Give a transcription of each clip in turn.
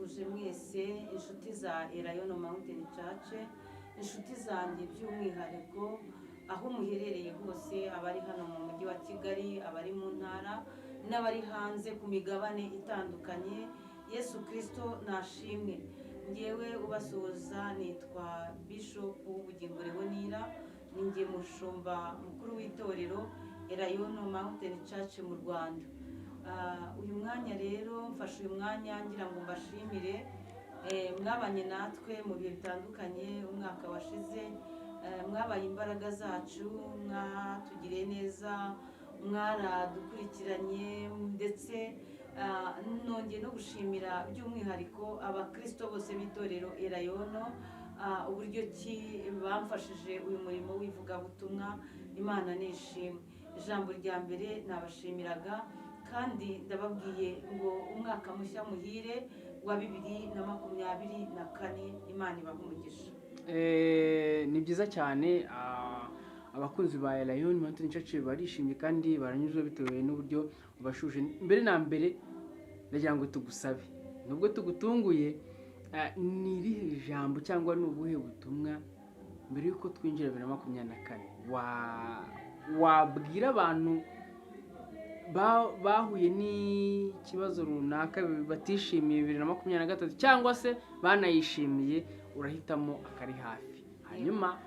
ndabasuhuje mwese inshuti za Elayono Mountain Church, inshuti zanjye by'umwihariko aho muherereye hose, abari hano mu mujyi wa Kigali, abari mu ntara n'abari hanze ku migabane itandukanye. Yesu Kristo nashimwe. Ngewe ubasuhuza nitwa Bishop Bugingo Leonira, ninjye mushumba mukuru w'itorero Elayono Mountain Church mu Rwanda. Uyu mwanya rero mfashe uyu mwanya ngira ngo mbashimire mwabanye natwe mu bihe bitandukanye umwaka washize, mwabaye imbaraga zacu, mwatugiriye neza, mwaradukurikiranye, ndetse nongeye no gushimira by'umwihariko abakristo bose b'itorero Elayono uburyo ki bamfashije uyu murimo w'ivugabutumwa. Imana nishimwe. Ijambo rya mbere nabashimiraga kandi ndababwiye ngo umwaka mushya muhire wa 2024. Imana ibahe umugisha. Ni byiza cyane, abakunzi ba Elayono Mountain Church barishimye kandi baranyuzwe bitewe n'uburyo ubashuje. Mbere na mbere ndagira ngo tugusabe, nubwo tugutunguye, ni irihe jambo cyangwa ni ubuhe butumwa mbere yuko twinjira 2024 wabwira abantu bahuye n'ikibazo runaka batishimiye 2023 cyangwa se banayishimiye? Urahitamo akari hafi, hanyuma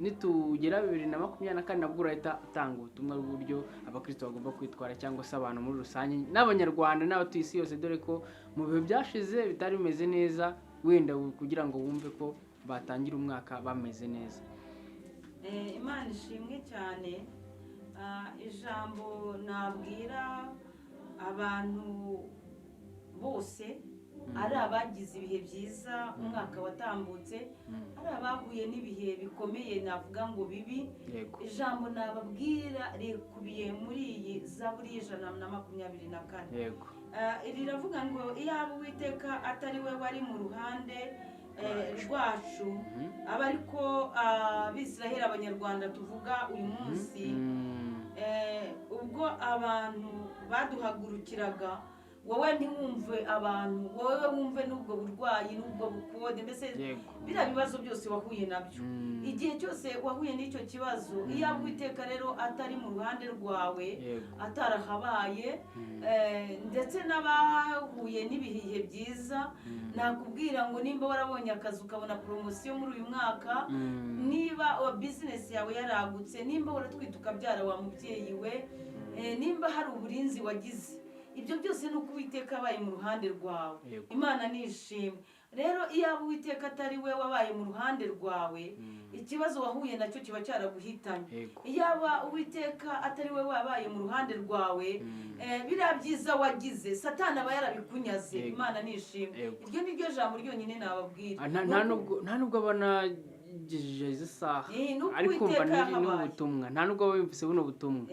nitugera 2024 nabwo urahita utanga ubutumwa bw'uburyo abakristo bagomba kwitwara, cyangwa se abantu muri rusange n'abanyarwanda n'abatuye isi yose, dore ko mu bihe byashize bitari bimeze neza, wenda kugira ngo wumve ko batangira umwaka bameze neza. Imana ishimwe cyane. Ijambo nabwira abantu bose, ari abagize ibihe byiza umwaka watambutse, ari abahuye n'ibihe bikomeye navuga ngo bibi, ijambo nababwira rikubiye muri iyi Zaburi y'124. Riravuga ngo iyaba Uwiteka atari we wari mu ruhande rwacu, aba ariko Abisiraheli, Abanyarwanda tuvuga uyu munsi, ubwo abantu baduhagurukiraga, wowe ntiwumve abantu, wowe wumve n'ubwo burwayi n'ubwo bukode, mbese biriya bibazo byose wahuye nabyo. Igihe cyose wahuye n'icyo kibazo, iyo Uwiteka rero atari mu ruhande rwawe, atarahabaye, ndetse n'abahuye n'ibihe byiza, nakubwira ngo nimba warabonye akazi ukabona poromosiyo muri uyu mwaka, niba bizinesi yawe yaragutse, nimba waratwite ukabyara wa mubyeyi we, nimba hari uburinzi wagize, ibyo byose ni uko Uwiteka abaye mu ruhande rwawe. Imana nishimwe. Rero iyo Uwiteka atari we wabaye mu ruhande rwawe, ikibazo wahuye nacyo kiba cyaraguhitanye. Iyo Uwiteka atari we wabaye mu ruhande rwawe, biriya byiza wagize Satani aba yarabikunyaze. Imana nishimwe. Iryo ni ryo jambo ryonyine nababwira. Nta nubwo abanagejeje isaha ariko umva n'ubutumwa, nta nubwo bumvise buno butumwa.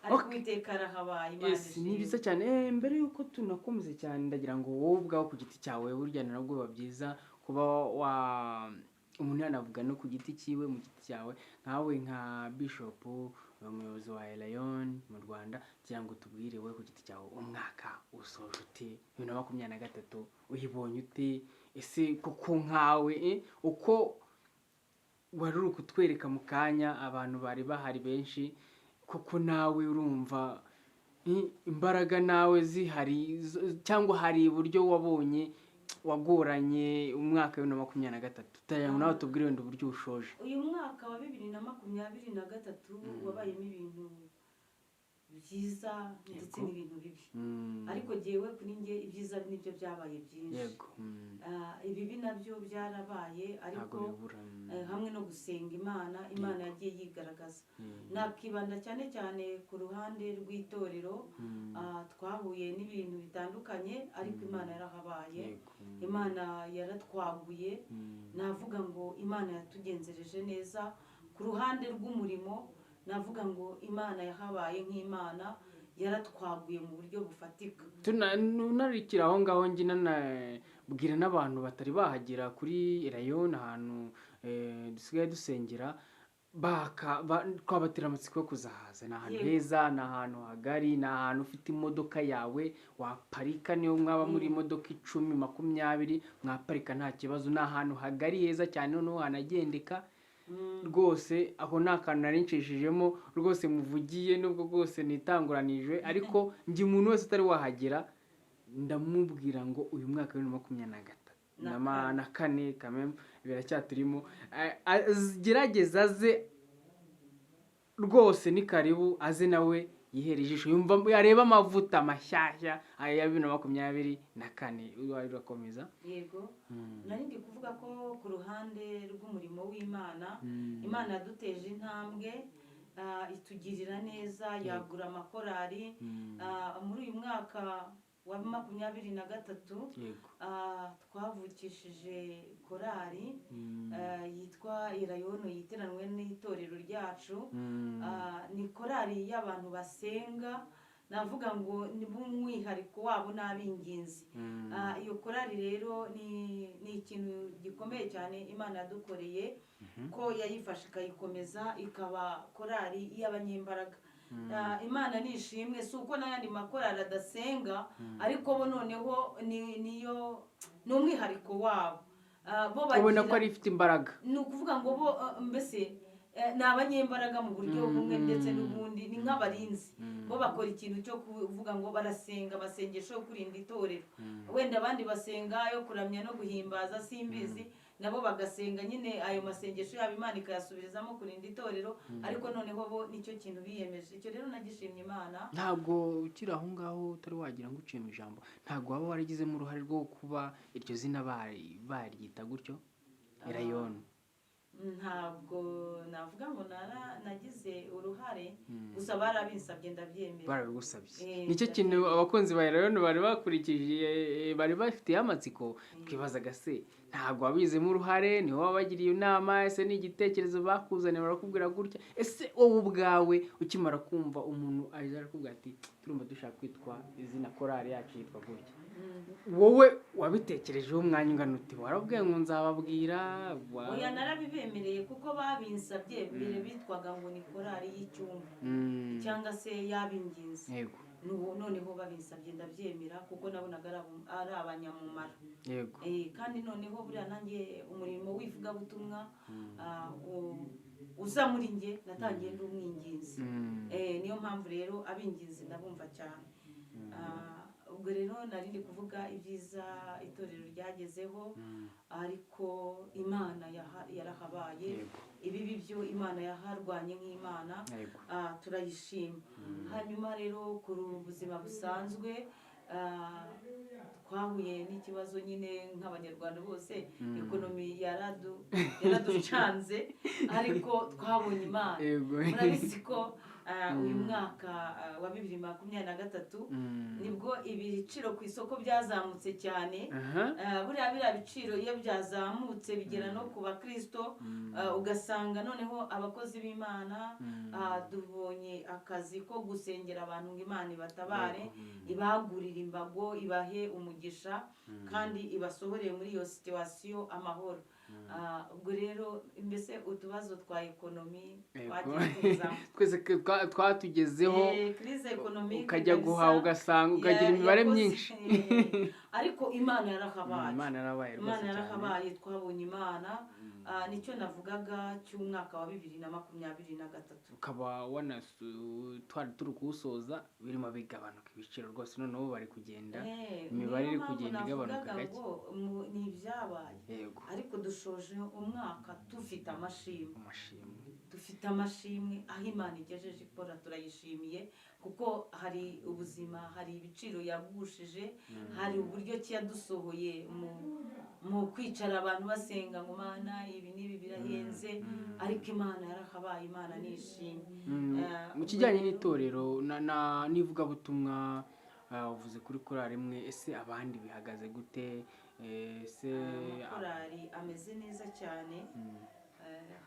Uwiteka arahabaye. Ni byiza cyane. Mbere yuko tunakomeza cyane, ndagira ngo wowe ubwawe ku giti cyawe, burya nabwo biba byiza kuba umuntu yanavuga no ku giti cyiwe, mu giti cyawe nkawe nka Bishop, umuyobozi wa Elayono mu Rwanda, kugira ngo tubwire wowe ku giti cyawe umwaka usoje ute, 2023 uyibonye ute? Ese kuko nkawe uko wari uri kutwereka mu kanya, abantu bari bahari benshi, kuko nawe urumva imbaraga nawe zihari, cyangwa hari uburyo wabonye wagoranye umwaka wa 2023? Tayang nawe tubwire wenda uburyo ushoje. Uyu mwaka wa 2023 wabayemo ibintu byiza ndetse n'ibintu bibi, ariko jewe kuri nge ibyiza nibyo byabaye byinshi. Ibibi nabyo byarabaye, ariko hamwe no gusenga Imana yagiye yigaragaza. Nakibanda cyane cyane ku ruhande rw'itorero, twahuye n'ibintu bitandukanye, ariko Imana yarahabaye, Imana yaratwaguye. Navuga ngo Imana yatugenzereje neza. Ku ruhande rw'umurimo, navuga ngo Imana yahabaye nk'Imana, yaratwaguye mu buryo bufatika. Tunarikira aho ngaho njye nanabwira n'abantu batari bahagera kuri Elayono, ahantu dusigaye dusengera, twabatera amatsiko yo kuzahaza. Ni ahantu Yego. heza, ni ahantu hagari, ni ahantu ufite imodoka yawe waparika, niyo mwaba muri imodoka 10 20 mwaparika nta kibazo. Ni ahantu hagari heza cyane, noneho hanagendeka rwose. Aho nta kantu nari nshishijemo rwose muvugiye, nubwo rwose nitanguranije, ariko njye umuntu wese utari wahagera ndamubwira ngo uyu mwaka wa 2023 na kane kameme biracyaturimo, gerageza aze rwose, ni karibu aze nawe yihera ijisho, yumva yareba amavuta mashyashya ya 2024. Urakomeza. Yego. Nari ndi kuvuga ko ku ruhande rw'umurimo w'Imana, Imana yaduteje intambwe, itugirira neza, yagura amakorari. Muri uyu mwaka wa 2023 twavukishije korari yitwa Irayono, yiteranwe n'itorero ryacu. Ni korari y'abantu basenga, navuga ngo ni b'umwihariko wabo n'ab'ingenzi. Iyo korari rero ni ikintu gikomeye cyane Imana yadukoreye, ko yayifashe ikayikomeza ikaba korari y'abanyembaraga. Imana nishimwe, si uko n'ayandi makorari adasenga, ariko bo noneho ni umwihariko wabo. Ubona ko ari ifite imbaraga. Ni ukuvuga ngo bo mbese ni abanyembaraga mu buryo bumwe ndetse n'ubundi, ni nk'abarinzi. Bo bakora ikintu cyo kuvuga ngo barasenga, basengesha yo kurinda itorero. Wenda abandi basenga yo kuramya no guhimbaza, simbizi, nabo bagasenga nyine ayo masengesho yabo Imana ikayasubirizamo kurinda itorero, ariko noneho bo nicyo kintu biyemeje. Icyo rero nagishimye Imana. Ntabwo ukiri aho ngaho utari wagira ngo uciye mu ijambo, ntabwo waba waragizemo uruhare rwo kuba iryo zina baryita gutyo, Irayono? Ntabwo navuga ngo nagize uruhare, gusa barabinsabye ndabyemera. Barabigusabye. Nicyo kintu abakunzi ba Irayono bari bakurikije, bari bafitiye amatsiko. Twibazaga se ntabwo wabizemo uruhare, niho wabagiriye inama, ese ni igitekerezo bakuzaniye barakubwira gutya? Ese wowe ubwawe ukimara kumva umuntu aje arakubwira ati turumva dushaka kwitwa izina korari yacu yitwa gutya, wowe wabitekerejeho umwanya ungana uti? Warabwiye ngo nzababwira? Oya, narabibemereye kuko babinsabye. Mbere bitwaga ngo ni korari y'icyumba cyangwa se y'ab'ingenzi. Yego. Noneho babinsabye ndabyemera kuko nabonaga ari abanyamumaro. Yego. Kandi noneho buriya nanjye umurimo w'ivugabutumwa uza muri njye, natangiye ndi umwinginzi. Niyo mpamvu rero ab'ingenzi ndabumva cyane. Ubwo rero nari ndi kuvuga ibyiza itorero ryagezeho, ariko Imana yarahabaye. Ibibi byo Imana yaharwanye nk'Imana, turayishima. Hanyuma rero ku buzima busanzwe twahuye n'ikibazo nyine nk'abanyarwanda bose, ekonomi yaraducanze, ariko twabonye Imana. Murabizi ko uyu mwaka wa 2023 nibwo ibiciro ku isoko byazamutse cyane. Buriya biciro iyo byazamutse bigera no ku bakristo, ugasanga noneho abakozi b'Imana dubonye akazi ko gusengera abantu ngo Imana ibatabare, ibagurira imbago, ibahe umugisha, kandi ibasohoreye muri iyo situation amahoro. Ubwo rero mbese utubazo twa ekonomi twese twatugezeho, crise economique, ukajya guhaha ugasanga ukagira imibare myinshi, ariko Imana yarahabaye. Imana yarahabaye, twabonye Imana. Nicyo navugaga cy'umwaka wa 2023. Ukaba twari turi kuwusoza birimo bigabanuka ibiciro rwose, noneho bari kugenda imibare iri kugenda igabanuka gake. Ni ibyabaye, ariko dushoje umwaka dufite amashimwe. Dufite amashimwe aho Imana igejeje ikora, turayishimiye kuko hari ubuzima, hari ibiciro yagushije, hari uburyo ki yadusohoye mu kwicara abantu basenga ngo Mana ibi n'ibi birahenze, ariko Imana yarahabaye. Imana nishimye. Mu kijyanye n'itorero n'ivugabutumwa, uvuze kuri korari imwe, ese abandi bihagaze gute? Korari ameze neza cyane,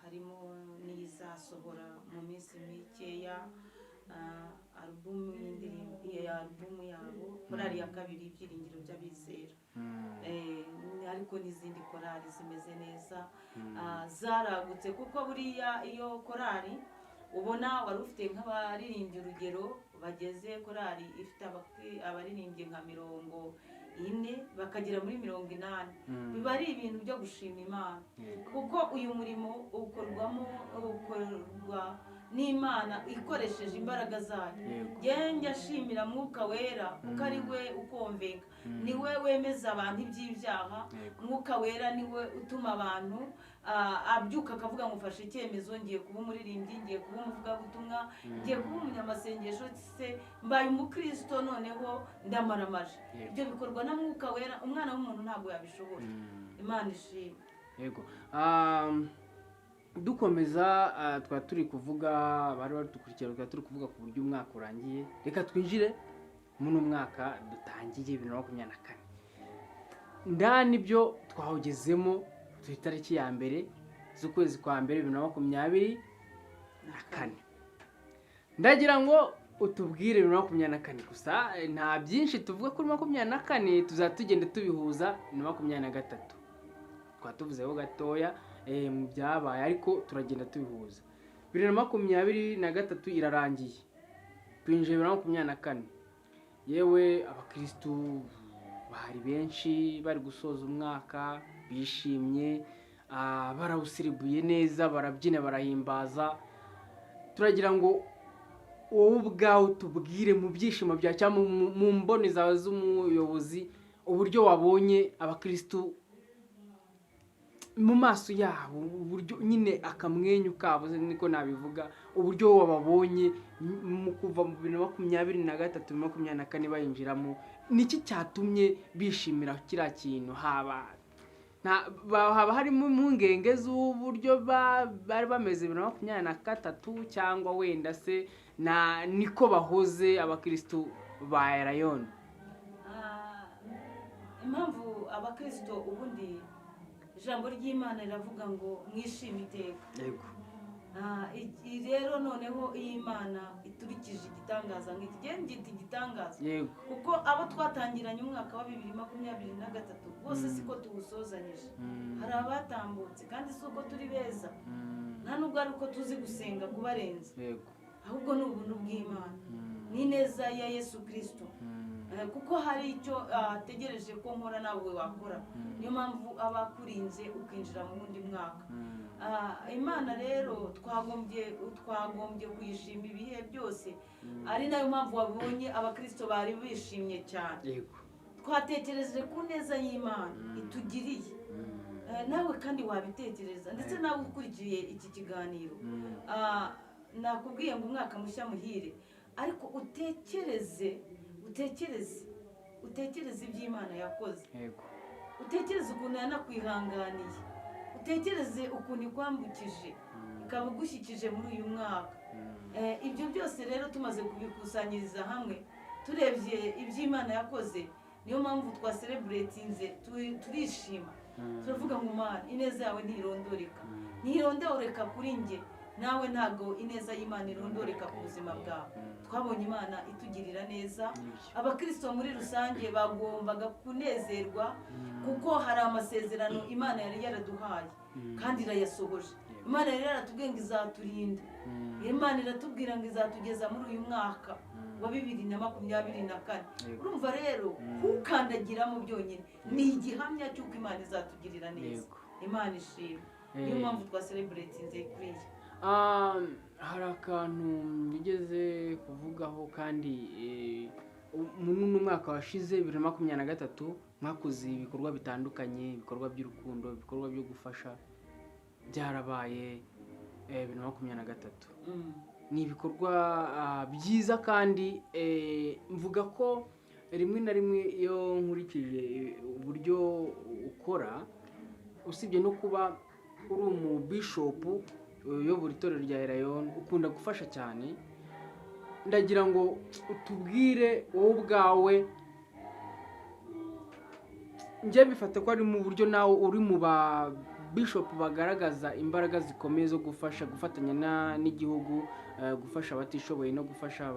harimo n'izasohora mu minsi mikeya alubumu yabo, korari ya kabiri Ibyiringiro by'Abizera. ariko n'izindi korali zimeze neza zaragutse, kuko buriya iyo korali ubona wari ufite nk'abaririmbyi urugero bageze korali ifite abaririmbyi nka 40 bakagera muri 80, biba ari ibintu byo gushima Imana, kuko uyu murimo ukorwa n'Imana ikoresheje imbaraga zayo. Njya ashimira Mwuka Wera kuko ari we ukonvenga, ni we wemeza abantu iby'ibyaha. Mwuka Wera ni we utuma abantu abyuka akavuga ngo mfashe icyemezo, ngiye kuba umuririmbyi, ngiye kuba umuvugabutumwa, ngiye kuba umunyamasengesho, se mbaye umukristo, noneho ndamaramaje. Ibyo bikorwa na Mwuka Wera, umwana w'umuntu ntabwo yabishobora. Imana ishimwe. Yego. Dukomeza twari turi kuvuga, bari badukurikira, twari turi kuvuga ku buryo umwaka urangiye. Reka twinjire muri umwaka dutangiye 2024. Ndani byo twawugezemo ku itariki ya mbere z'ukwezi kwa mbere 2024. Ndagira ngo utubwire 2024 gusa, nta byinshi tuvuga kuri 2024, tuzatugenda tubihuza na 2023. Twatuvuzeho gatoya mu byabaye, ariko turagenda tubihuza. 2023 irarangiye, twinjiye 2024. Yewe abakristu bari benshi bari gusoza umwaka bishimye, barawusiribuye neza, barabyina, barahimbaza. Turagira ngo wowe ubwawe tubwire mu byishimo bya cyangwa mu mboni zawe z'umuyobozi, uburyo wabonye abakristu mu maso yabo, uburyo nyine akamwenyu kabo, niko nabivuga, uburyo wababonye mu kuva mu 2023 2024 bayinjiramo. Niki cyatumye bishimira kiriya kintu? haba harimo impungenge z'uburyo bari bameze 2023, cyangwa wenda se niko bahoze abakristo ba Rayon? Impamvu abakristo ubundi ijambo ry'Imana riravuga ngo mwishime iteka. Yego. Rero noneho iyi Imana iturikije igitangaza ngiki igitangaza. Yego. Kuko abo twatangiranye umwaka wa 2023 bose siko tuwusozanyije. Hari abatambutse kandi siko turi beza, nta nubwo ari uko tuzi gusenga kubarenza. Yego. Ahubwo ni ubuntu bw'Imana, ni neza ya Yesu Kristo. Kuko hari icyo ategereje ko nkora nawe wakora. Niyo mpamvu abakurinze ukinjira mu wundi mwaka. Imana rero twagombye kuyishima ibihe byose, ari nayo mpamvu wabonye abakristo bari bishimye cyane. Yego. Twatekereje ku neza y'Imana itugiriye. Nawe kandi wabitekereza, ndetse nawe ukurikiye iki kiganiro. Nakubwiye ngo umwaka mushya muhire, ariko utekereze iby'Imana yakoze. Yego. Utekereze ukuntu yanakwihanganiye, utekereze ukuntu ikwambukije ikaba igushyikije muri uyu mwaka. Ibyo byose rero tumaze kubikusanyiriza hamwe, turebye iby'Imana yakoze, niyo mpamvu twasereburetinze, turishima, turavuga ngo Mana, ineza yawe ntirondoreka kuri njye, nawe ntago ineza y'Imana irondoreka ku buzima bwawe. Twabonye Imana itugirira neza. Abakristo muri rusange bagombaga kunezerwa, kuko hari amasezerano Imana yari yaraduhaye kandi irayasohoje. Imana yari yaratubwiye ngo izaturinda, Imana iratubwira ngo izatugeza muri uyu mwaka wa 2024. Urumva rero kukandagiramo byonyine ni igihamya cy'uko Imana izatugirira neza. Imana ishimwe. Niyo mpamvu twasereburetinze kuri iyi. Hari akantu nigeze kuvugaho, kandi n'umwaka washize 2023 mwakoze ibikorwa bitandukanye, ibikorwa by'urukundo, ibikorwa byo gufasha, byarabaye 2023. Ni ibikorwa byiza, kandi mvuga ko rimwe na rimwe iyo nkurikije uburyo ukora, usibye no kuba uri umubishopu uyobora itorero rya Rayon, ukunda gufasha cyane. Ndagira ngo utubwire wowe ubwawe, njye bifata ko ari mu buryo nawe uri mu ba bishop bagaragaza imbaraga zikomeye zo gufatanya n'igihugu, gufasha abatishoboye no gufasha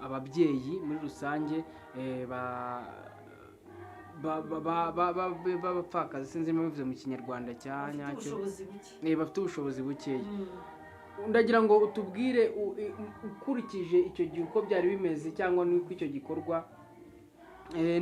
ababyeyi muri rusange b'abapfakazi sinzi niba bivuze mu kinyarwanda cya bafite nyacyo ubushobozi buke. bafite ubushobozi bukeya. Mm. ndagira ngo utubwire ukurikije icyo gihe uko byari bimeze cyangwa n'uko icyo gikorwa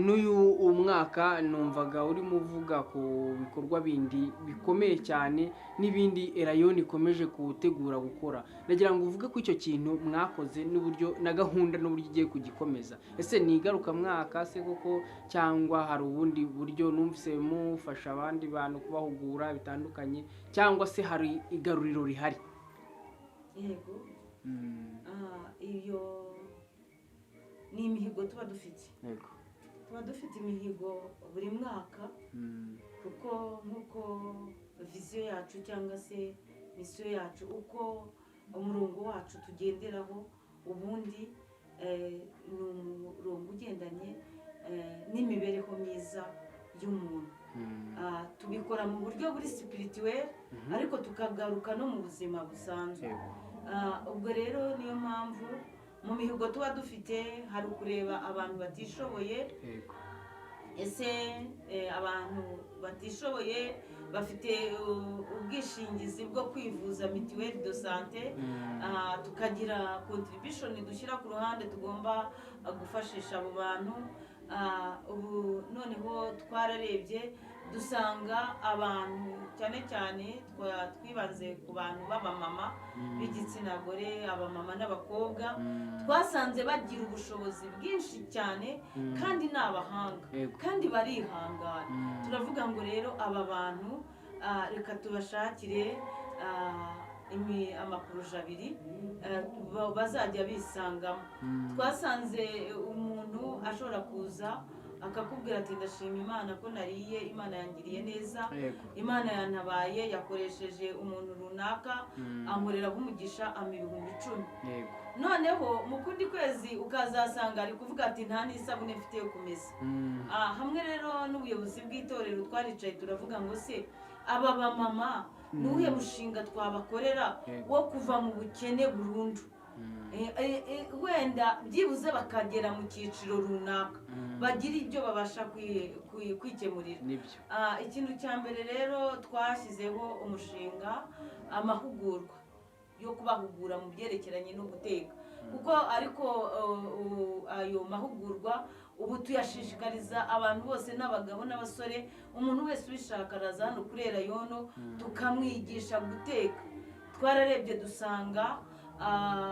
n'uyu mwaka numvaga urimo uvuga ku bikorwa bindi bikomeye cyane n'ibindi Elayon ikomeje gutegura gukora. ndagira ngo uvuge ko icyo kintu mwakoze n'uburyo na gahunda n'uburyo igiye kugikomeza. ese ni igarukamwaka se koko cyangwa hari ubundi buryo numvise mufasha abandi bantu kubahugura bitandukanye cyangwa se hari igaruriro rihari? Yego. Iyo ni imihigo tuba dufite. Yego. Tuba dufite imihigo buri mwaka kuko nk'uko viziyo yacu cyangwa se misiyo yacu uko umurongo wacu tugenderaho ubundi ni umurongo ugendanye n'imibereho myiza y'umuntu. Tubikora mu buryo buri spirituel ariko tukagaruka no mu buzima busanzwe. Ubwo rero niyo mpamvu mu mihigo tuba dufite hari ukureba abantu batishoboye. ese abantu batishoboye bafite ubwishingizi bwo kwivuza mituweli de sante, tukagira contribution dushyira ku ruhande tugomba gufashisha abo bantu. Ubu noneho twararebye dusanga abantu cyane cyane twibanze ku bantu b'abamama b'igitsina gore, abamama n'abakobwa, twasanze bagira ubushobozi bwinshi cyane kandi ni abahanga kandi barihangana. turavuga ngo rero aba bantu reka tubashakire amaporoje abiri bazajya bisangamo. Twasanze umuntu ashobora kuza akakubwira ati ndashima Imana ko nariye, Imana yangiriye neza, Imana yantabaye, yakoresheje umuntu runaka ankoreraho umugisha ibihumbi 10. noneho mu kundi kwezi ukazasanga ari kuvuga ati nta n'isabune mfite yo kumesa. Hamwe rero n'ubuyobozi bw'itorero twaricaye turavuga ngo se aba bamama nuhe mushinga twabakorera wo kuva mu bukene burundu, wenda byibuze bakagera mu cyiciro runaka bagira ibyo babasha kwikemurira. Ikintu cya mbere rero twashyizeho umushinga amahugurwa yo kubahugura mu byerekeranye no guteka, kuko ariko ayo mahugurwa ubu tuyashishikariza abantu bose n'abagabo n'abasore, umuntu wese ubishaka araza hano kuri Elayon tukamwigisha guteka. Twararebye dusanga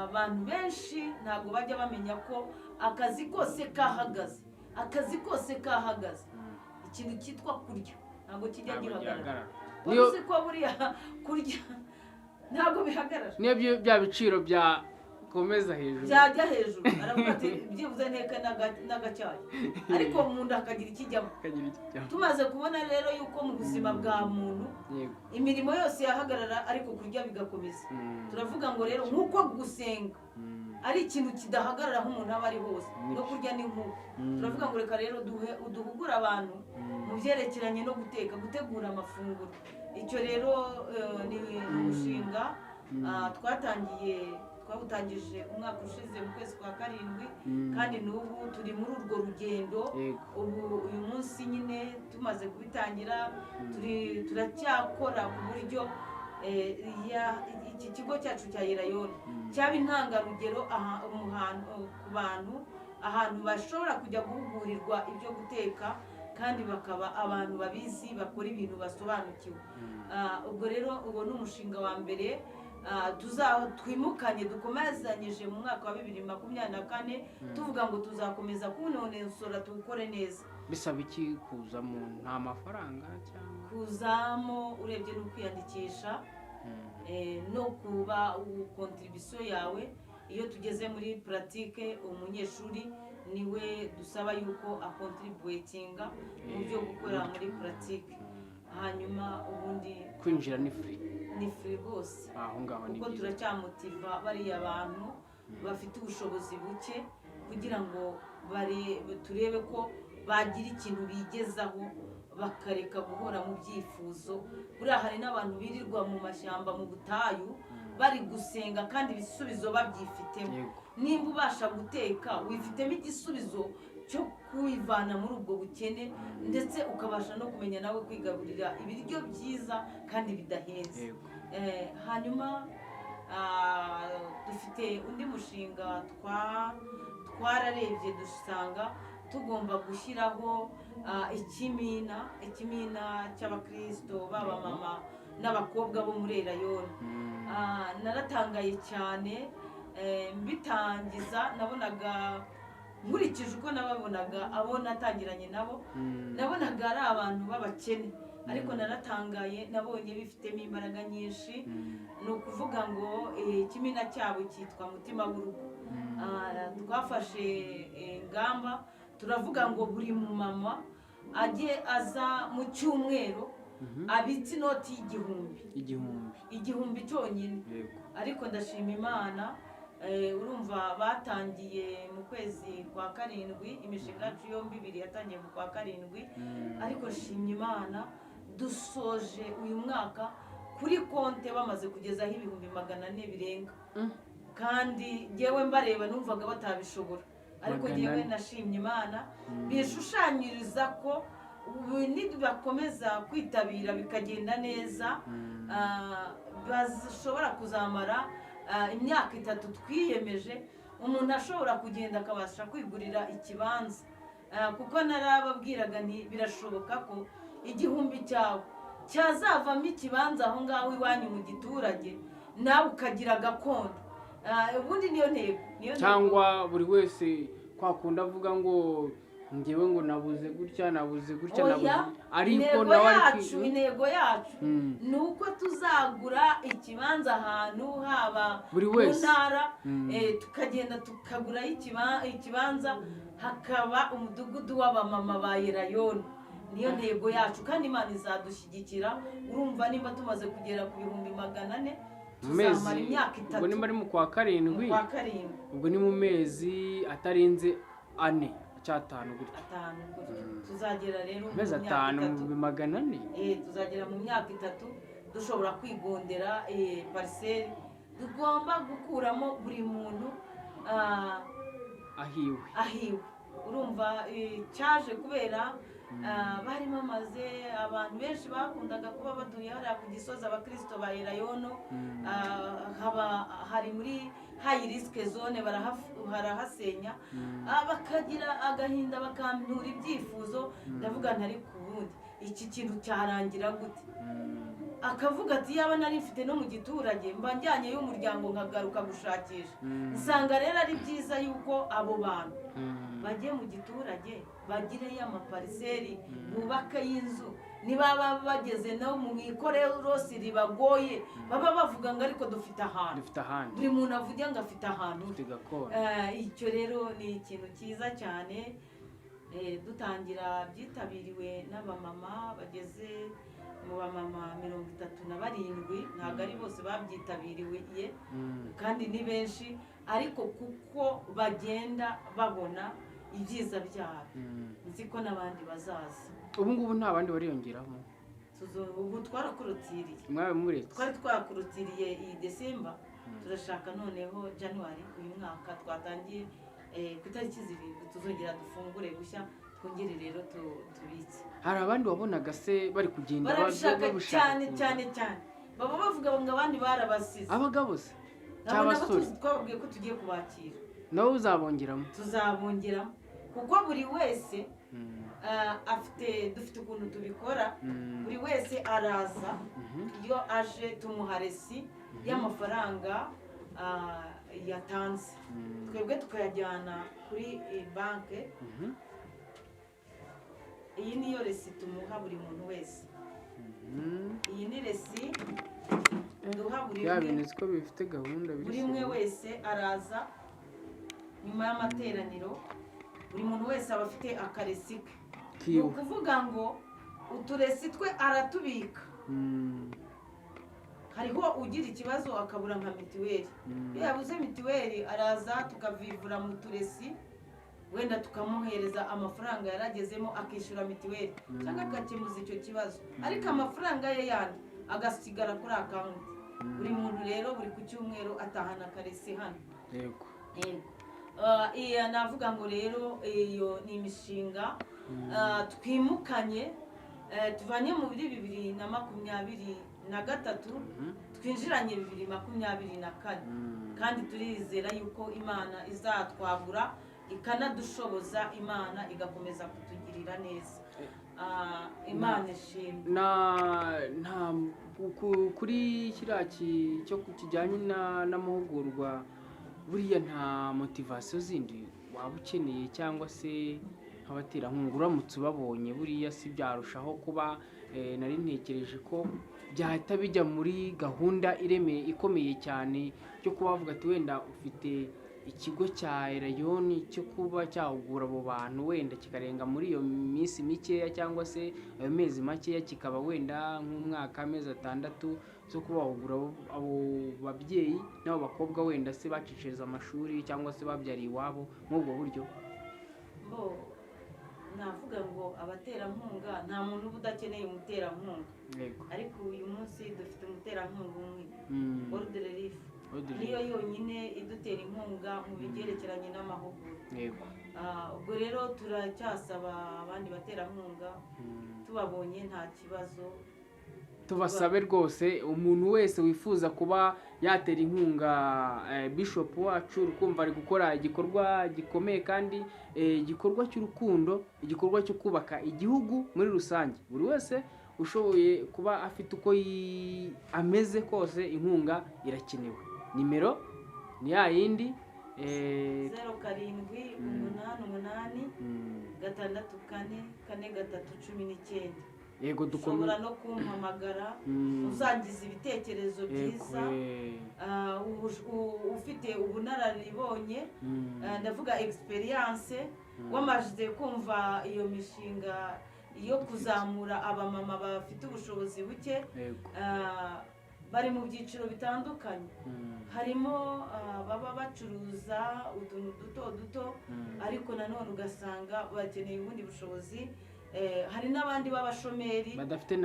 abantu benshi ntabwo bajya bamenya ko akazi kose kahagaze, ikintu cyitwa kurya ntabwo kijya gihagarara. Uzi ko buriya kurya ntabwo bihagarara, niyo bya biciro byakomeza hejuru byajya hejuru. aravuga ati byibuze nteka n'agacyayi ariko mu nda hakagira ikijyamo. Tumaze kubona rero yuko mu buzima bwa muntu imirimo yose yahagarara ariko kurya bigakomeza, turavuga ngo rero nk'uko gusenga ari ikintu kidahagarara aho umuntu aba ari hose, no kurya ni nk'uko. Turavuga ngo reka rero duhugure abantu mu byerekeranye no gutegura amafunguro. Icyo rero ni umushinga twawutangije umwaka ushize mu kwezi kwa 7 kandi n'ubu turi muri urwo rugendo. Ubu uyu munsi nyine tumaze kubitangira turacyakora ku buryo iki kigo cyacu cya Elayon cyaba intangarugero ku bantu, ahantu bashobora kujya guhugurirwa ibyo guteka kandi bakaba abantu babizi bakora ibintu basobanukiwe. Ubwo rero uwo ni umushinga wa mbere twimukanye dukomezanyije mu mwaka wa 2024 tuvuga ngo tuzakomeza kunonosora tuwukore neza. Bisaba iki kuzamo? Nta mafaranga cyangwa kuzamo urebye no kwiyandikisha no kuba contribution yawe. Iyo tugeze muri pratique umunyeshuri niwe dusaba yuko akontributinga mu byo gukora muri pratique, hanyuma ubundi kwinjira ni free rwose. Aho ngaho ni kuko turacyamotiva bariya abantu bafite ubushobozi buke kugira ngo turebe ko bagira ikintu bigezaho bakareka guhora mu byifuzo. Buriya hari n'abantu birirwa mu mashyamba mu butayu bari gusenga kandi ibisubizo babyifitemo. Nimba ubasha guteka wifitemo igisubizo cyo kwivana muri ubwo bukene ndetse ukabasha no kumenya nawe kwigaburira ibiryo byiza kandi bidahenze. Yego. Hanyuma dufite undi mushinga twararebye dusanga tugomba gushyiraho ikimina cy'abakristo baba mama n'abakobwa bo muri Erayoni. Naratangaye cyane mbitangiza, nabonaga nkurikije uko nababonaga abo natangiranye nabo, nabonaga ari abantu b'abakene, ariko naratangaye nabonye bifitemo imbaraga nyinshi. Ni ukuvuga ngo ikimina cyabo cyitwa Mutima w'Urugo. Twafashe ingamba turavuga ngo buri mumama ajye aza mu cyumweru abitse inoti igihumbi cyonyine. Ariko ndashima Imana, urumva batangiye mu kwezi kwa karindwi, imishinga yacu yombi ibiri yatangiye mu kwa karindwi, ariko nshimye Imana dusoje uyu mwaka kuri konte bamaze kugezaho 400 birenga. Kandi ngewe mbareba numvaga batabishobora, ariko ngewe nashimye Imana bishushanyiriza ko nibakomeza kwitabira bikagenda neza, bashobora kuzamara imyaka 3 twiyemeje, umuntu ashobora kugenda akabasha kwigurira ikibanza. Kuko narababwiraga nti birashoboka ko igihumbi cyawe cyazavamo ikibanza aho ngaho iwanyu mu giturage, nawe ukagira gakondo. Ubundi niyo ntego cyangwa buri wese kwakunda avuga ngo ngewe ngo nabuze gutya nabuze, ariko nawe intego yacu ni uko tuzagura ikibanza ahantu haba mu ntara, tukagenda tukagura ikibanza hakaba umudugudu w'abamama ba Erayoni. Niyo ntego yacu kandi Imana izadushyigikira. Urumva nimba tumaze kugera ku 400 tuzamara imyaka 3. Ubwo nimba ari mu kwa karindwi, ubwo ni mu mezi atarenze 4 cyatanu gutyo. Tuzagera rero mu mezi 5,400. Tuzagera mu myaka 3 dushobora kwigondera parcelle. Tugomba gukuramo buri muntu ahiwe. Urumva cyaje kubera bari bamaze abantu benshi bakundaga kuba batuye hariya ku Gisozi, abakristo ba Erayoni. Hari muri high risk zone, barahasenya, bakagira agahinda bakantura ibyifuzo. Ndavuga ntari ku bundi iki kintu cyarangira gute? Akavuga ati yaba nari mfite no mu giturage mba njyanye y'umuryango nkagaruka gushakisha. Nsanga rero ari byiza yuko abo bantu bagiye mu giturage bagire y'amapariseri, bubaka y'inzu. Niba bageze no mu ikorerose ribagoye, baba bavuga ngo ariko dufite ahantu. Buri muntu avuga ngo afite ahantu. Icyo rero ni ikintu cyiza cyane. Dutangira byitabiriwe n'abamama bageze mu bamama 37. Ntabwo ari bose babyitabiriwe kandi ni benshi, ariko kuko bagenda babona ibyiza byabo, nzi ko n'abandi bazaza. Ubu ngubu nta bandi bariyongeraho? Ubu twarakurutiriye, twari twakurutiriye iyi Desemba, turashaka noneho January uyu mwaka twatangiye ku itariki 7 tuzongera dufungure gushya, twongere rero tubitse. Hari abandi wabonaga se bari kugenda barabishaka cyane baba bavuga ngo abandi barabasize. Abagabo se cy'abasore twababwiye ko tugiye kubakira, nawe uzabongeramo? Tuzabongeramo kuko buri wese dufite ukuntu tubikora. Buri wese araza, iyo aje tumuha resi y'amafaranga yatanze, twebwe tukayajyana kuri banke. Iyi niyo resi tumuha buri muntu wese. Iyi ni resi duha buri umwe wese. Araza nyuma y'amateraniro, buri muntu wese aba afite akaresi ke. Ni ukuvuga ngo uturesi twe aratubika. Hariho ugira ikibazo akabura nka mituweli, iyo yabuze mituweli araza tukavivura mu turesi, wenda tukamuhereza amafaranga yaragezemo akishyura mituweli cyangwa akakemuza icyo kibazo, ariko amafaranga ye yandi agasigara kuri akawunti. Buri muntu rero buri ku cyumweru atahana akaresi hano. navuga ngo rero iyo ni imishinga twimukanye tuvanye muri 2023 twinjiranye 2024 kandi turizera yuko Imana izatwagura ikanadushoboza, Imana igakomeza kutugirira neza. Imana ishimwe. Kuri kiriya cyo kijyanye n'amahugurwa, buriya nta motivasiyo zindi waba ukeneye cyangwa se nk'abaterankunga uramutse ubabonye, buriya si byarushaho kuba, nari ntekereje ko byahita bijya muri gahunda ikomeye cyane cyo kuba bavuga ati wenda ufite ikigo cya Elayon cyo kuba cyahugura abo bantu, wenda kikarenga muri iyo minsi mikeya cyangwa se ayo mezi makeya, kikaba wenda nk'umwaka, amezi 6 zo kubahugura abo babyeyi n'abo bakobwa wenda se bacishiriza amashuri cyangwa se babyariye iwabo nk'ubwo buryo. Navuga ngo abaterankunga nta muntu uba udakeneye umuterankunga, ariko uyu munsi dufite umuterankunga umwe, World Relief, niyo yonyine idutera inkunga mu bigerekeranye n'amahugurwa. Ubwo rero turacyasaba abandi baterankunga, tubabonye nta kibazo. Tubasabe rwose umuntu wese wifuza kuba yatera inkunga Bishop wacu, ukumva ari gukora igikorwa gikomeye kandi igikorwa cy'urukundo, igikorwa cyo kubaka igihugu muri rusange. Buri wese ushoboye kuba afite uko ameze kose, inkunga irakenewe. Nimero ni ya yindi 0788 yego, dushobora no kumpamagara, uzangiza ibitekerezo byiza, ufite ubunararibonye, ndavuga experience, wamajije kumva iyo mishinga yo kuzamura abamama bafite ubushobozi buke. Bari mu byiciro bitandukanye, harimo baba bacuruza utuntu duto duto, ariko nanone ugasanga bakeneye ubundi bushobozi. Hari n'abandi b'abashomeri badafite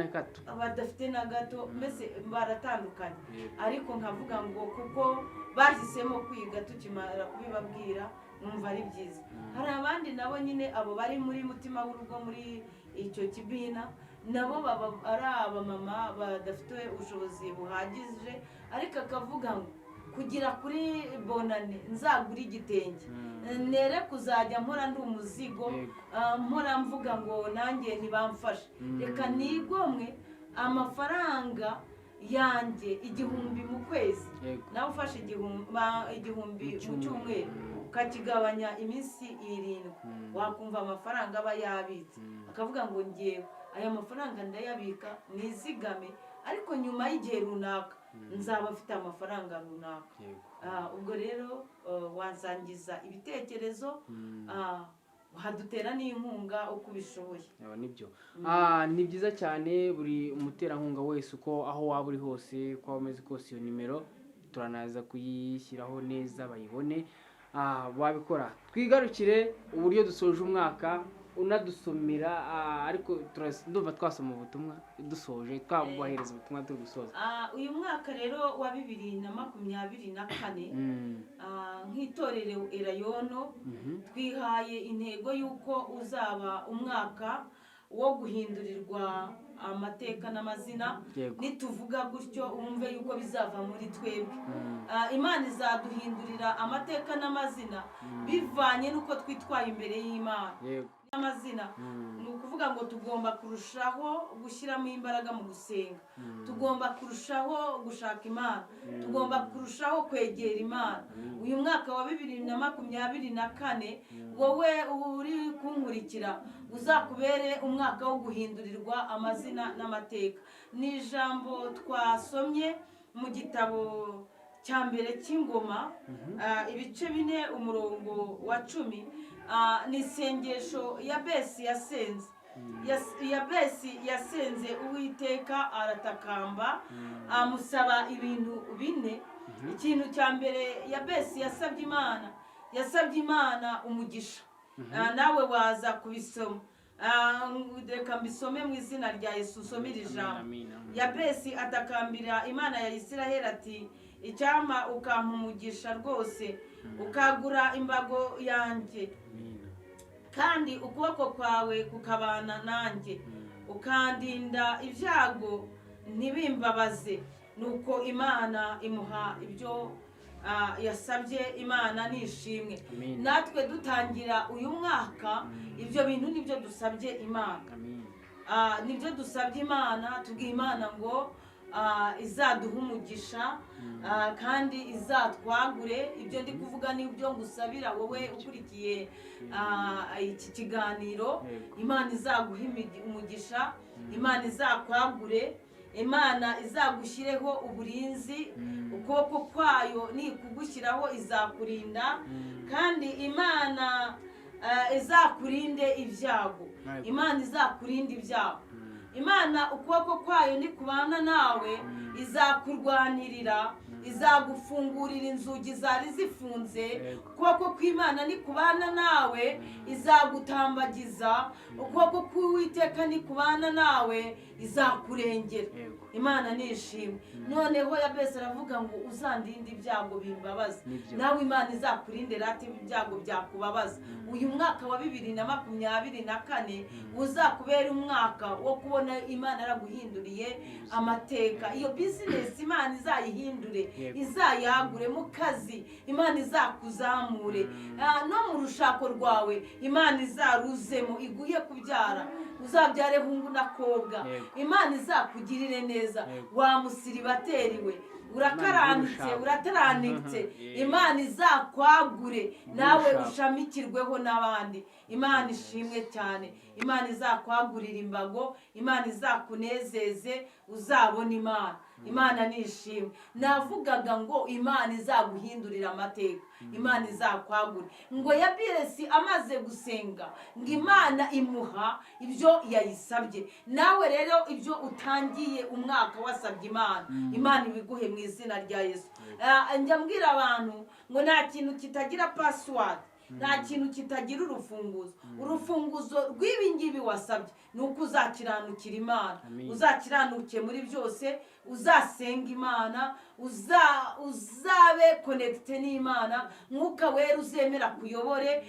na gato, mbese baratandukanye. Ariko nkavuga ngo kuko bahisemo kwiga, tukimara kubibabwira numva ari byiza. Hari abandi nabo nyine abo bari muri mutima w'urugo, muri icyo kibina, nabo baba ari abamama badafite ubushobozi buhagije, ariko akavuga ngo kugira kuri bonane nzagura igitenge, nere kuzajya mpora ndi umuzigo, mpora mvuga ngo nanjye ntibamfashe, reka nigomwe amafaranga yanjye 1000 mu kwezi. Nawe ufashe 1000 mu cyumweru ukakigabanya iminsi 7, wakumva amafaranga aba yabitse. Akavuga ngo ngewe aya mafaranga ndayabika nizigame, ariko nyuma y'igihe runaka nzaba mfite amafaranga runaka. Ubwo rero wazangiza ibitekerezo, hadutera n'inkunga uko ubishoboye. Nibyo. Ni byiza cyane, buri umuterankunga wese uko aho waba uri hose, uko waba umeze kose, iyo nimero turanaza kuyishyiraho neza bayibone, wabikora. Twigarukire uburyo dusoje umwaka unadusomera, ariko ndumva twasoma ubutumwa dusoje, twabubahereza ubutumwa turi gusoza. Uyu mwaka rero wa 2024 nk'itorero Elayon twihaye intego y'uko uzaba umwaka wo guhindurirwa amateka n'amazina. Nituvuga gutyo wumve yuko bizava muri twebwe. Imana izaduhindurira amateka n'amazina bivanye n'uko twitwaye imbere y'Imana. Amazina ni ukuvuga ngo tugomba kurushaho gushyiramo imbaraga mu gusenga, tugomba kurushaho gushaka Imana, tugomba kurushaho kwegera Imana. Uyu mwaka wa 2024 wowe uri kunkurikira uzakubere umwaka wo guhindurirwa amazina n'amateka. Ni ijambo twasomye mu gitabo cya mbere cy'Ingoma, ibice 4 umurongo wa 10. Ni isengesho Yabesi yasenze. Yabesi yasenze Uwiteka aratakamba, amusaba ibintu 4. Ikintu cya mbere Yabesi yasabye Imana umugisha. Nawe waza kubisoma, reka mbisome mu izina rya Yesu. Usomere ijambo. Yabesi atakambira Imana ya Isiraheli ati icyampa ukampa umugisha rwose ukagura imbago yanjye kandi ukuboko kwawe kukabana nanjye ukandinda ibyago ntibimbabaze. nuko imana imuha ibyo yasabye. Imana nishimwe. natwe dutangira uyu mwaka ibyo bintu nibyo dusabye Imana, nibyo dusabye Imana. tubwiye Imana ngo izaduha umugisha kandi izatwagure. ibyo ndi kuvuga nibyo ngusabira wowe ukurikiye iki kiganiro. Imana izaguha umugisha, Imana izakwagure, Imana izagushyireho uburinzi. ukuboko kwayo nikugushyiraho izakurinda kandi Imana izakurinde ibyago. Imana izakurinde ibyago. Imana ukuboko kwayo nikubana nawe izakurwanirira, izagufungurira inzugi zari zifunze. ukuboko kw'Imana nikubana nawe izagutambagiza. ukuboko kw'Uwiteka nikubana nawe izakurengera. Imana nishimwe. noneho Yabesi aravuga ngo uzandinde ibyago bimbabaza. nawe Imana izakurinde rati ibyago byakubabaza. uyu mwaka wa 2024 uzakubera umwaka wo kubona Imana yaraguhinduriye amateka. iyo business Imana izayihindure, izayagure. mu kazi Imana izakuzamure, no mu rushako rwawe Imana izaruzemo, iguye kubyara, uzabyare hungu na kobwa. Imana izakugirire neza. wa musiribateri we, urakaranitse urataranitse, Imana izakwagure nawe ushamikirweho n'abandi. Imana ishimwe cyane. Imana izakwagurira imbago, Imana izakunezeze, uzabona Imana. Imana nishimwe. navugaga ngo Imana izaguhindurira amateka, Imana izakwagura. ngo Yabesi amaze gusenga ngo Imana imuha ibyo yayisabye. nawe rero ibyo utangiye umwaka wasabye Imana, Imana ibiguhe mu izina rya Yesu. njya mbwira abantu ngo nta kintu kitagira password, nta kintu kitagira urufunguzo. urufunguzo rw'ibi ngibi wasabye ni uko uzakiranukira Imana. uzakiranuke muri byose, uzasenga Imana, uzabe connecte n'Imana. mwuka wera uzemera kuyobore,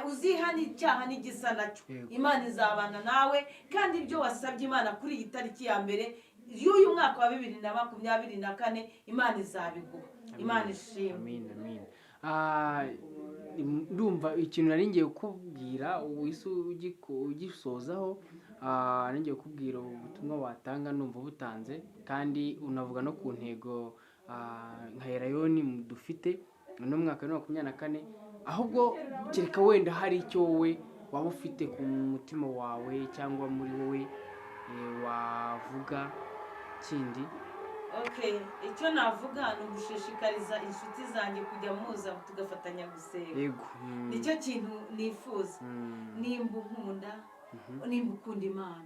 uzihana icyaha n'igisa nacyo. Imana izabana nawe kandi ibyo wasabye Imana kuri iyi tariki ya mbere y'uyu mwaka wa 2024 Imana izabiguha. Imana ishimwe. ndumva ikintu nari ngiye kukubwira ugisozaho. nari ngiye kukubwira ubutumwa watanga, numva butanze kandi unavuga no ku ntego nka Erayoni dufite no mwaka wa 2024. ahubwo kereka wenda hari icyo wowe waba ufite ku mutima wawe cyangwa muri wowe wavuga kindi. icyo navuga ni ugushishikariza inshuti zanjye kujya muza tugafatanya gusenga. nicyo kintu nifuza. nimba unkunda, nimba ukunda Imana,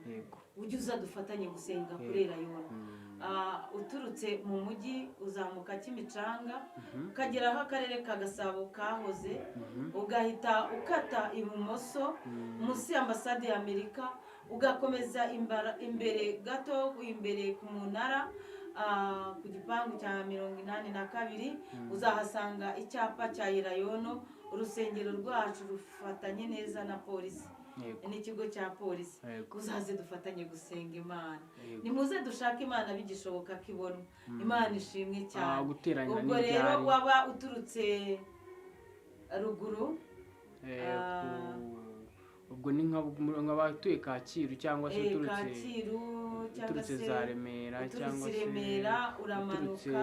ujye uza dufatanye gusenga kuri Erayoni. uturutse mu mujyi uzamuka Kimicanga ukagera aho akarere ka Gasabo kahoze, ugahita ukata ibumoso munsi y'ambasade ya Amerika, ugakomeza imbere gato, imbere ku munara, ku gipangu cya 82 uzahasanga icyapa cya Erayoni. urusengero rwacu rufatanye neza na polisi, n'ikigo cya polisi. uzaze dufatanye gusenga Imana. nimuze dushaka Imana bigishoboka kibona. Imana ishimwe cyane. ubwo rero waba uturutse ruguru, ubwo ni nk'abatuye Kacyiru cyangwa se uturutse za Remera cyangwa se uramanuka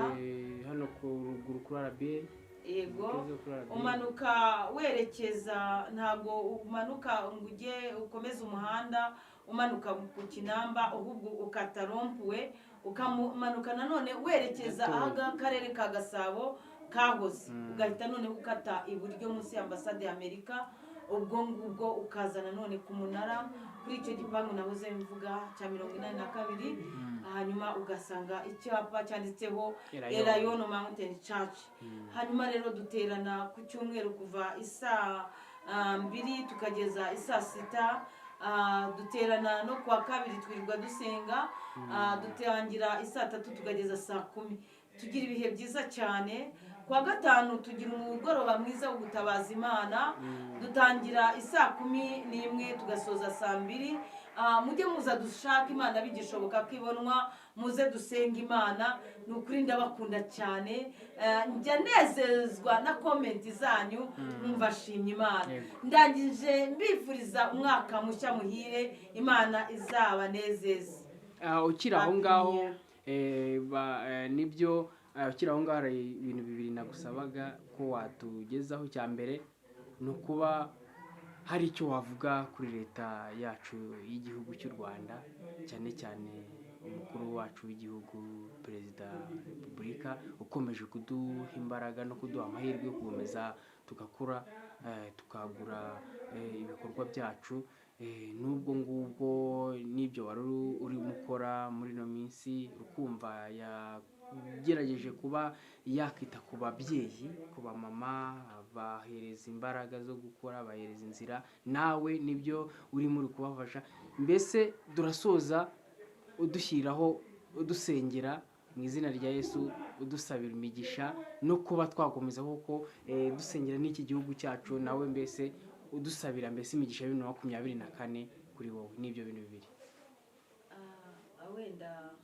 hano ku ruguru kuri RBA. yego, umanuka werekeza, ntago umanuka ngo ujye ukomeza umuhanda umanuka ku Kinamba, ahubwo ukata rompuwe ukamanuka nanone werekeza aha akarere ka Gasabo kahoze, ugahita none ukata iburyo munsi y'ambasade ya Amerika. ubwo ngubwo ukaza nanone ku munara kuri icyo gipangu nahoze mvuga cya 82, hanyuma ugasanga icyapa cyanditseho Erayoni Mountain Church. hanyuma rero duterana ku cyumweru kuva isaa 2 tukageza isaa 6. duterana no kwa kabiri twirirwa dusenga, dutangira isaa 3 tukageza saa 10. tugira ibihe byiza cyane. Kuwa gatanu tugira umugoroba mwiza wo gutabaza Imana, dutangira isaa 11 tugasoza saa 2. Mujye muza dushaka Imana bigishoboka kwibonwa, muze dusenga Imana. Ni ukuri ndabakunda cyane, njya nezezwa na komenti zanyu, mwumva shimye Imana. Ndangije mbifuriza umwaka mushya muhire, Imana izabanezeze. Ukiri aho ngaho nibyo, ukiri aho ngaho hari ibintu bibiri nagusabaga ko watugezaho. Cya mbere ni ukuba hari icyo wavuga kuri leta yacu y'igihugu cy'u Rwanda, cyane cyane umukuru wacu w'igihugu perezida wa repubulika ukomeje kuduha imbaraga no kuduha amahirwe yo gukomeza tugakura, tukagura ibikorwa byacu. N'ubwo ngubwo n'ibyo wari urimo ukora muri ino minsi, ukumva yagerageje kuba yakita ku babyeyi, ku bamama, abahereza imbaraga zo gukora, abahereza inzira. Nawe nibyo urimo uri kubafasha. Mbese turasoza udushyiraho, udusengera mu izina rya Yesu, udusabira imigisha no kuba twakomeza koko dusengera n'iki gihugu cyacu. Nawe mbese udusabira mbese imigisha ya 2024 kuri wowe. N'ibyo bintu bibiri. Wenda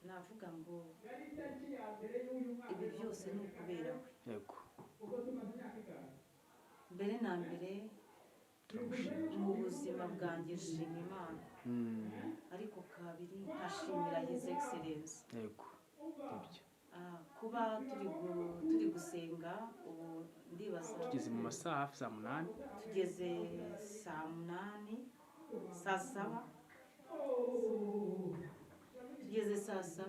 navuga ngo ibi byose ni ukubera we. Yego. Mbere na mbere mu buzima bwanjye nshima Imana, ariko kabiri nkashimira His Excellence. Yego. Ibyo. Kuba turi gusenga ubu ndibaza tugeze mu masaha hafi saa 8. Tugeze saa 8, saa 7. Tugeze saa 7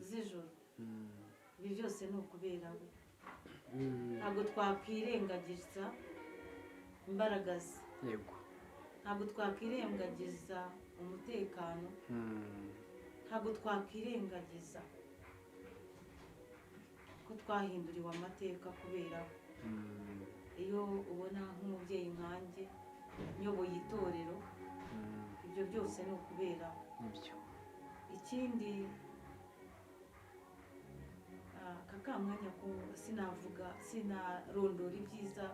z'ijoro. Ibi byose ni ukubera we. Ntabwo twakwirengagiza imbaraga ze. Yego. Ntabwo twakwirengagiza umutekano. Ntabwo twakwirengagiza ko twahinduriwe amateka kubera we. Iyo ubona nk'umubyeyi nkanjye nyoboye itorero, ibyo byose ni ukubera we. Ibyo. Ikindi kakamwanya ko sinarondora ibyiza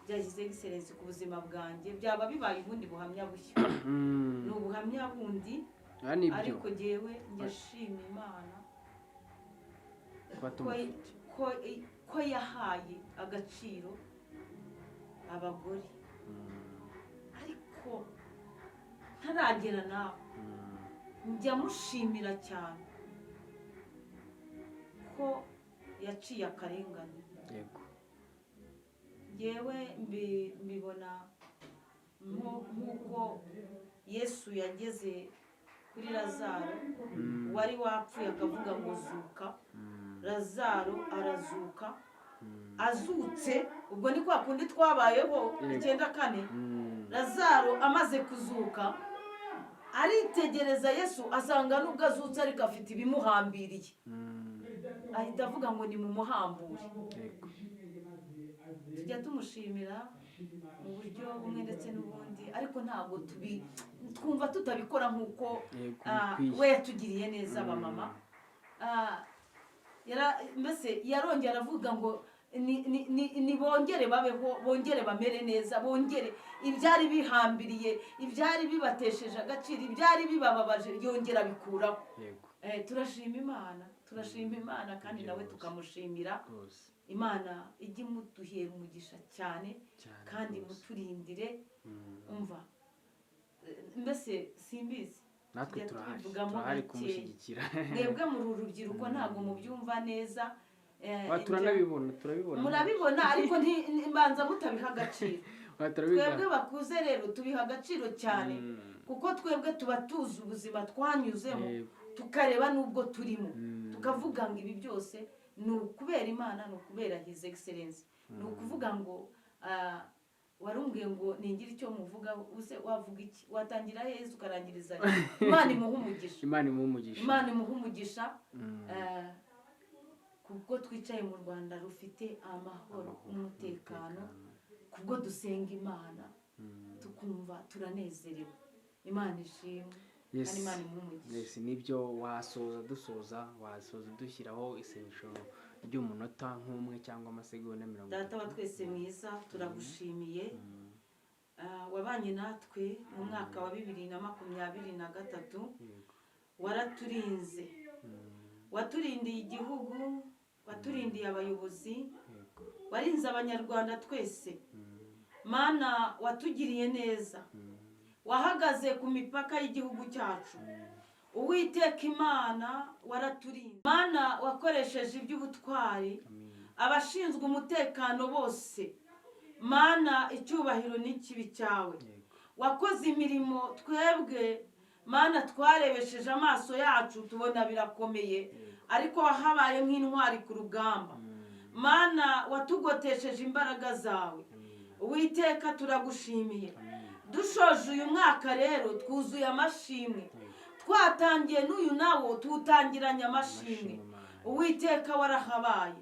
bya His Excellence ku buzima bwanjye, byaba bibaye ubundi buhamya bushya. Ni ubuhamya bundi, ariko jyewe njashima Imana ko yahaye agaciro abagore. Ariko ntaragera nawe njya mushimira cyane ko yaciye akarengane. Yego. Yewe mbibona nk'uko Yesu yageze kuri Lazaro wari wapfuye akavuga ngo zuka. Lazaro arazuka. Azutse, ubwo ni kwa kundi twabayeho 9/4. Lazaro amaze kuzuka aritegereza Yesu, asanga nubwo azutse ariko afite ibimuhambiriye. Ahita avuga ngo ni mu muhambure. Tujya tumushimira mu buryo bumwe ndetse n'ubundi, ariko ntabwo twumva tutabikora nk'uko we yatugiriye neza abamama. Mbese yarongera aravuga ngo ni bongere babeho, bongere bamere neza, bongere ibyari bihambiriye, ibyari bibatesheje agaciro, ibyari bibababaje, yongera bikuraho. Turashima Imana kandi nawe tukamushimira. Imana ijye imuduhera umugisha cyane kandi muturindire. Umva mbese simbizi, natwe turahari kumushyigikira. Mwebwe muri urubyiruko ntabwo mubyumva neza. Turabibona. Murabibona ariko mbanza mutabiha agaciro. Twebwe bakuze rero tubiha agaciro cyane, kuko twebwe tuba tuzi ubuzima twanyuzemo, tukareba n'ubwo turimo, tukavuga ngo ibi byose ni ukubera Imana, ni ukubera His Excellence. Ni ukuvuga ngo warumbwiye ngo ningira icyo muvuga, uze wavuga iki? Watangira heza ukarangiriza Imana imuha umugisha. Imana imuha umugisha. Kubwo twicaye mu Rwanda rufite amahoro n'umutekano, kubwo dusenga Imana tukumva turanezerewe. Imana ishimwe. Yes. kandi Imana imuhe umugisha. Yes, nibyo wasoza dushyiraho isengesho ry'umunota nk'umwe cyangwa amasegonda 30. Data wa twese mwiza, turagushimiye wabanye natwe mu mwaka wa 2023. Waraturinze, waturindiye igihugu, waturindiye abayobozi, warinze abanyarwanda twese. Mana, watugiriye neza, wahagaze ku mipaka y'igihugu cyacu. Uwiteka Imana, waraturinze. Mana, wakoresheje iby'ubutwari abashinzwe umutekano bose. Mana, icyubahiro n'ikibi cyawe. Wakoze imirimo twebwe Mana twarebesheje amaso yacu tubona birakomeye, ariko wahabaye nk'intwari ku rugamba. Mana, watugotesheje imbaraga zawe. Uwiteka turagushimiye. Dushoje uyu mwaka rero twuzuye amashimwe, twatangiye n'uyu nawo tuwutangiranye amashimwe. Uwiteka warahabaye.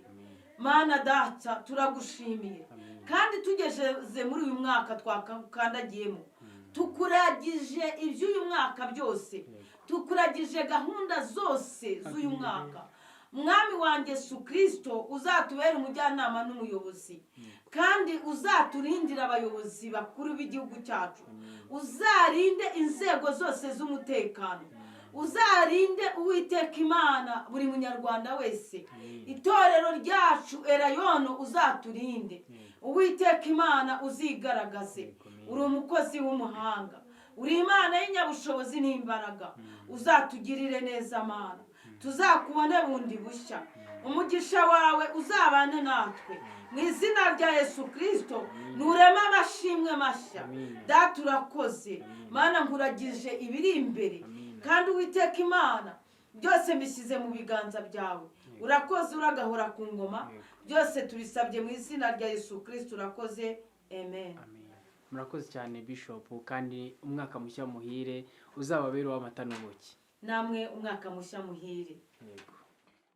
Mana data turagushimiye, kandi tugeze muri uyu mwaka twakandagiyemo, tukuragije iby'uyu mwaka byose, tukuragije gahunda zose z'uyu mwaka. Mwami wanjye Yesu Kristo, uzatubera umujyanama n'umuyobozi, kandi uzaturindira abayobozi bakuru b'igihugu cyacu. Uzarinde inzego zose z'umutekano, uzarinde Uwiteka Imana buri munyarwanda wese. Itorero ryacu Erayono uzaturinde. Uwiteka Imana uzigaragaze. Uri umukozi w'umuhanga, uri Imana y'inyabushobozi n'imbaraga. Uzatugirire neza Mana, tuzakubone bundi bushya. Umugisha wawe uzabane natwe mu izina rya Yesu Kristo. Nurema amashimwe mashya. Data urakoze Mana, nkuragije ibiri imbere, kandi Uwiteka Imana byose mbishyize mu biganza byawe. Urakoze, uragahora ku ngoma. Byose tubisabye mu izina rya Yesu Kristo. Urakoze, amen. Murakoze cyane Bishop, kandi umwaka mushya muhire uzababera w'amata n'ubuki. Namwe umwaka mushya muhire. Yego.